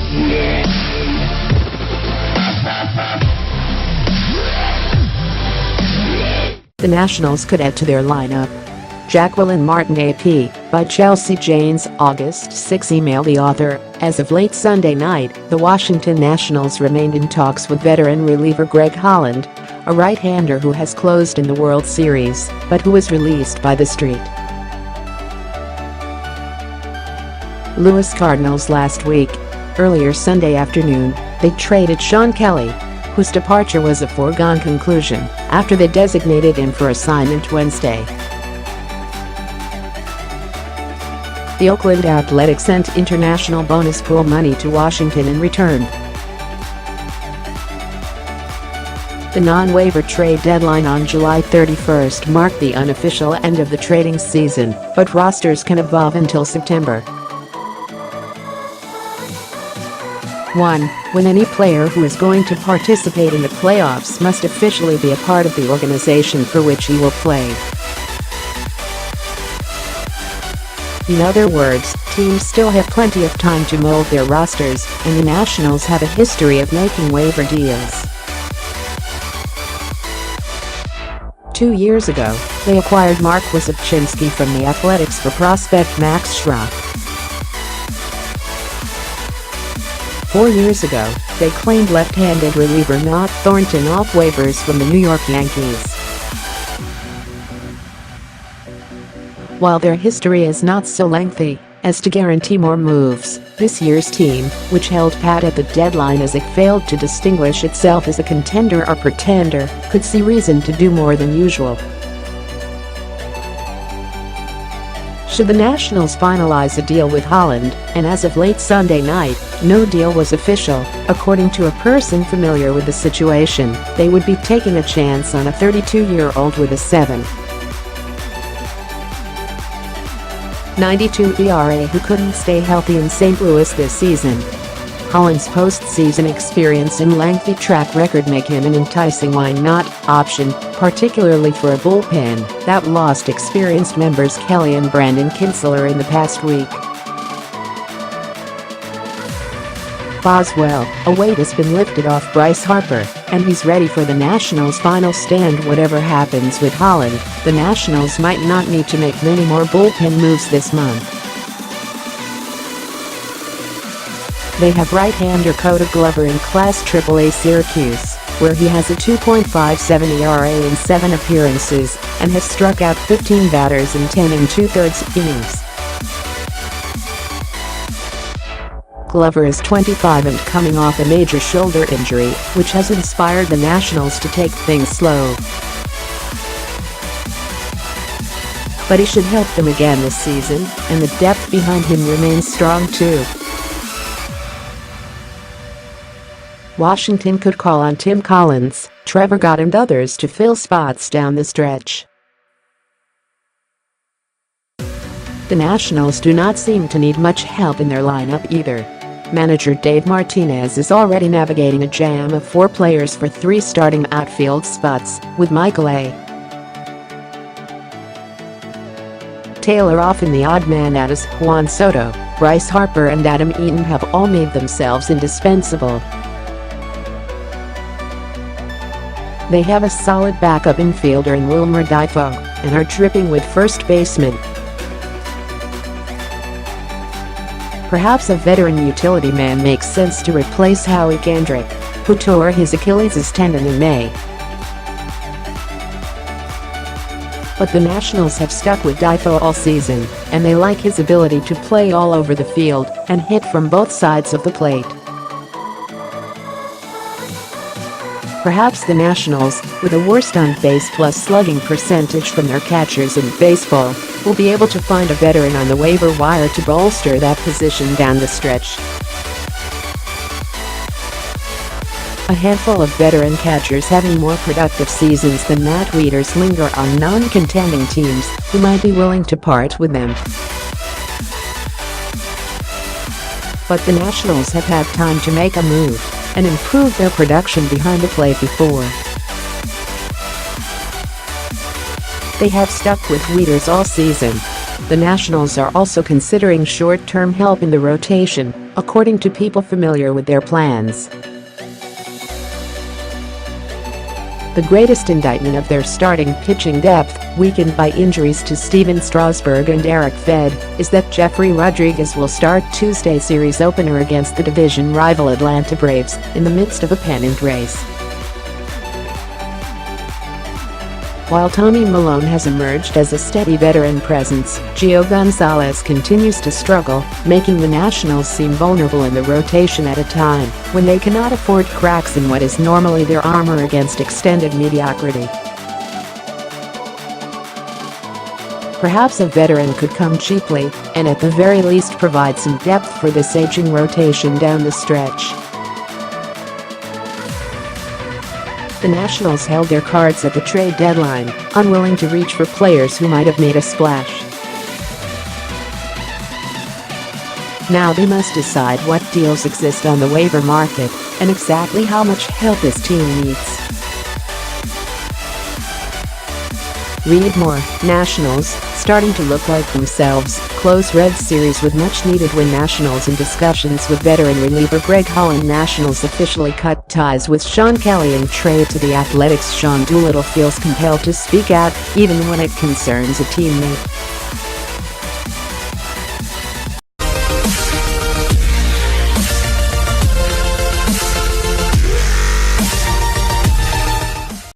The Nationals could add to their lineup. Jacqueline Martin AP, by Chelsea Janes, August 6 emailed the author, as of late Sunday night, the Washington Nationals remained in talks with veteran reliever Greg Holland, a right-hander who has closed in the World Series, but who was released by the street Louis Cardinals last week. Earlier Sunday afternoon, they traded Sean Kelly, whose departure was a foregone conclusion, after they designated him for assignment Wednesday. The Oakland Athletics sent international bonus pool money to Washington in return. The non-waiver trade deadline on July 31 marked the unofficial end of the trading season, but rosters can evolve until September. 1. When any player who is going to participate in the playoffs must officially be a part of the organization for which he will play. In other words, teams still have plenty of time to mold their rosters, and the Nationals have a history of making waiver deals. 2 years ago, they acquired Mark Wyszynski from the Athletics for prospect Max Schrock. 4 years ago, they claimed left-handed reliever Matt Thornton off waivers from the New York Yankees. While their history is not so lengthy as to guarantee more moves, this year's team, which held pat at the deadline as it failed to distinguish itself as a contender or pretender, could see reason to do more than usual. Should the Nationals finalize a deal with Holland, and as of late Sunday night, no deal was official, according to a person familiar with the situation, they would be taking a chance on a 32-year-old with a 7.92 ERA who couldn't stay healthy in St. Louis this season. Holland's postseason experience and lengthy track record make him an enticing why-not option, particularly for a bullpen that lost experienced members Kelly and Brandon Kintzler in the past week. Boswell, a weight has been lifted off Bryce Harper, and he's ready for the Nationals' final stand. Whatever happens with Holland, the Nationals might not need to make many more bullpen moves this month. They have right-hander Cody Glover in Class AAA Syracuse, where he has a 2.57 ERA in 7 appearances and has struck out 15 batters in 10 2/3 innings. Glover is 25 and coming off a major shoulder injury, which has inspired the Nationals to take things slow. But he should help them again this season, and the depth behind him remains strong too. Washington could call on Tim Collins, Trevor Gott and others to fill spots down the stretch. The Nationals do not seem to need much help in their lineup either. Manager Dave Martinez is already navigating a jam of 4 players for 3 starting outfield spots, with Michael A. Taylor often the odd man out as Juan Soto. Bryce Harper and Adam Eaton have all made themselves indispensable. They have a solid backup infielder in Wilmer Difo and are dripping with first baseman. Perhaps a veteran utility man makes sense to replace Howie Kendrick, who tore his Achilles tendon in May. But the Nationals have stuck with Difo all season, and they like his ability to play all over the field and hit from both sides of the plate. Perhaps the Nationals, with the worst on-base plus slugging percentage from their catchers in baseball, will be able to find a veteran on the waiver wire to bolster that position down the stretch. A handful of veteran catchers having more productive seasons than Matt Wieters linger on non-contending teams who might be willing to part with them. But the Nationals have had time to make a move and improve their production behind the plate before. They have stuck with Wieters all season. The Nationals are also considering short-term help in the rotation, according to people familiar with their plans. The greatest indictment of their starting pitching depth, weakened by injuries to Steven Strasburg and Eric Fed, is that Jeffrey Rodriguez will start Tuesday's series opener against the division rival Atlanta Braves in the midst of a pennant race. While Tommy Milone has emerged as a steady veteran presence, Gio Gonzalez continues to struggle, making the Nationals seem vulnerable in the rotation at a time when they cannot afford cracks in what is normally their armor against extended mediocrity. Perhaps a veteran could come cheaply and at the very least provide some depth for this aging rotation down the stretch. The Nationals held their cards at the trade deadline, unwilling to reach for players who might have made a splash. Now they must decide what deals exist on the waiver market and exactly how much help this team needs. Read more. Nationals, starting to look like themselves. Close Reds series with much-needed win. Nationals in discussions with veteran reliever Greg Holland. Nationals officially cut ties with Sean Kelly and trade to the Athletics. Sean Doolittle feels compelled to speak out, even when it concerns a teammate.